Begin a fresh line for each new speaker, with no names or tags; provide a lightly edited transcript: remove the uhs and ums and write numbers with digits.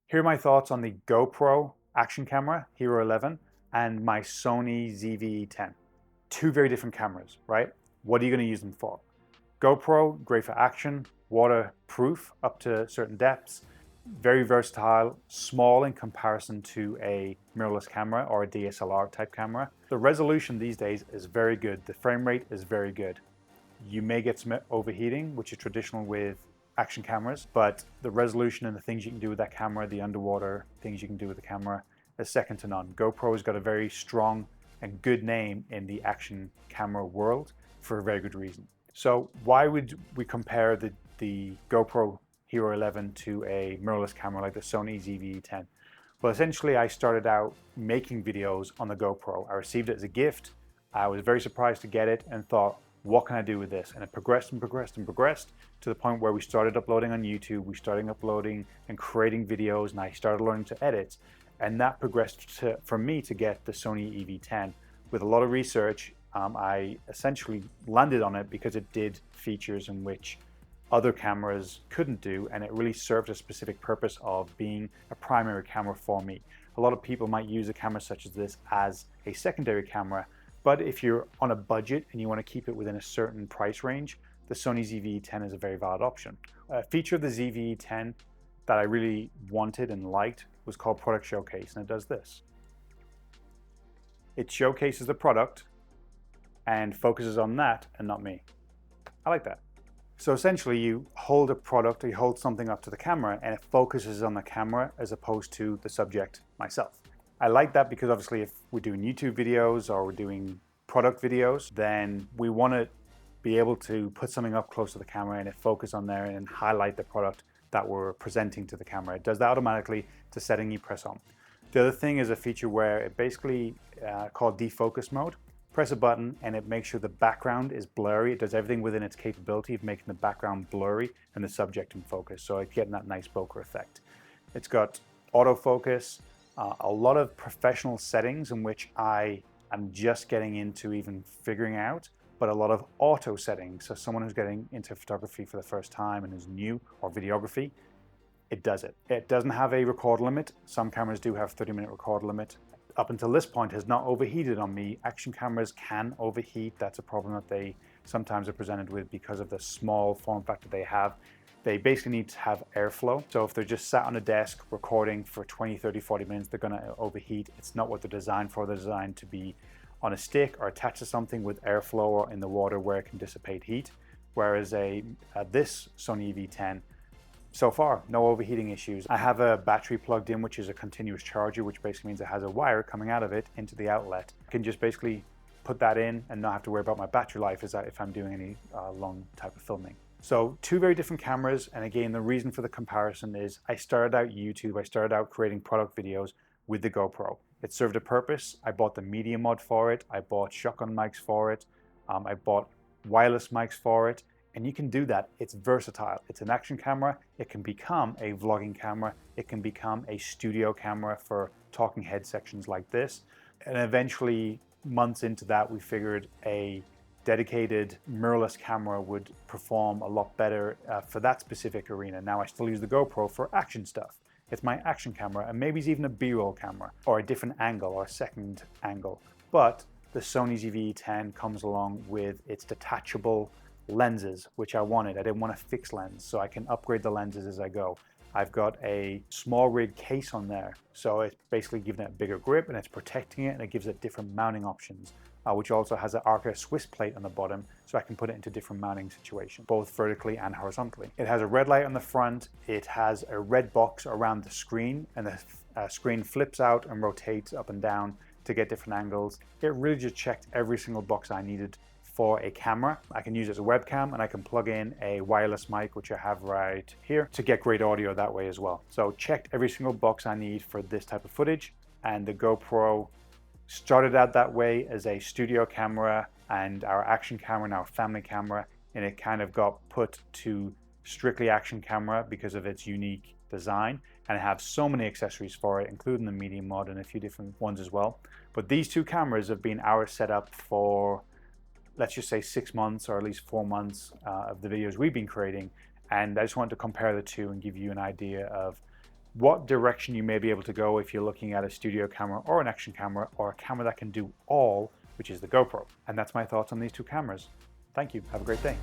Here are my thoughts on the GoPro action camera, Hero 11, and my Sony ZVE-10. Two very different cameras, right? What are you going to use them for? GoPro, great for action, waterproof up to certain depths, very versatile, small in comparison to a mirrorless camera or a DSLR type camera. The resolution these days is very good. The frame rate is very good. You may get some overheating, which is traditional with action cameras, but the resolution and the things you can do with that camera, the underwater things you can do with the camera, is second to none. GoPro's got a very strong and good name in the action camera world for a very good reason. So why would we compare the GoPro Hero 11 to a mirrorless camera like the Sony ZVE-10? Well, essentially I started out making videos on the GoPro. I received it as a gift. I was very surprised to get it and thought, what can I do with this? And it progressed and progressed and progressed to the point where we started uploading on YouTube, we started uploading and creating videos, and I started learning to edit. And that progressed for me to get the Sony EV10. With a lot of research, I essentially landed on it because it did features in which other cameras couldn't do, and it really served a specific purpose of being a primary camera for me. A lot of people might use a camera such as this as a secondary camera, but if you're on a budget and you want to keep it within a certain price range, the Sony ZVE-10 is a very valid option. A feature of the ZVE-10 that I really wanted and liked was called Product Showcase, and it does this. It showcases the product and focuses on that and not me. I like that. So essentially you hold a product or you hold something up to the camera and it focuses on the camera as opposed to the subject, myself. I like that because obviously if we're doing YouTube videos or we're doing product videos, then we want to be able to put something up close to the camera and it focus on there and highlight the product that we're presenting to the camera. It does that automatically. It's a setting you press on. The other thing is a feature where it basically called defocus mode. Press a button and it makes sure the background is blurry. It does everything within its capability of making the background blurry and the subject in focus. So it's getting that nice bokeh effect. It's got autofocus, a lot of professional settings in which I am just getting into even figuring out, but a lot of auto settings. So someone who's getting into photography for the first time and is new, or videography, it does it. It doesn't have a record limit. Some cameras do have 30-minute record limit. Up until this point has not overheated on me. Action cameras can overheat. That's a problem that they sometimes are presented with because of the small form factor they have. They basically need to have airflow. So if they're just sat on a desk recording for 20, 30, 40 minutes, they're gonna overheat. It's not what they're designed for. They're designed to be on a stick or attached to something with airflow or in the water where it can dissipate heat. Whereas this Sony EV10, so far, no overheating issues. I have a battery plugged in, which is a continuous charger, which basically means it has a wire coming out of it into the outlet. I can just basically put that in and not have to worry about my battery life if I'm doing any long type of filming. So two very different cameras, and again, the reason for the comparison is I started out YouTube, I started out creating product videos with the GoPro. It served a purpose. I bought the media mod for it, I bought shotgun mics for it, I bought wireless mics for it, and you can do that. It's versatile. It's an action camera. It can become a vlogging camera. It can become a studio camera for talking head sections like this. And eventually, months into that, we figured a dedicated mirrorless camera would perform a lot better for that specific arena. Now I still use the GoPro for action stuff. It's my action camera, and maybe it's even a B-roll camera or a different angle or a second angle. But the Sony ZVE-10 comes along with its detachable lenses, which I wanted. I didn't want a fixed lens, so I can upgrade the lenses as I go. I've got a small rig case on there, so it's basically giving it a bigger grip and it's protecting it, and it gives it different mounting options, which also has an Arca Swiss plate on the bottom, so I can put it into different mounting situations, both vertically and horizontally. It has a red light on the front. It has a red box around the screen, and the screen flips out and rotates up and down to get different angles. It really just checked every single box I needed for a camera. I can use it as a webcam, and I can plug in a wireless mic, which I have right here, to get great audio that way as well. So checked every single box I need for this type of footage, and the GoPro started out that way as a studio camera and our action camera and our family camera, and it kind of got put to strictly action camera because of its unique design, and I have so many accessories for it, including the media mod and a few different ones as well. But these two cameras have been our setup for, let's just say, 6 months or at least 4 months of the videos we've been creating, and I just wanted to compare the two and give you an idea of what direction you may be able to go if you're looking at a studio camera or an action camera or a camera that can do all, which is the GoPro. And that's my thoughts on these two cameras. Thank you. Have a great day.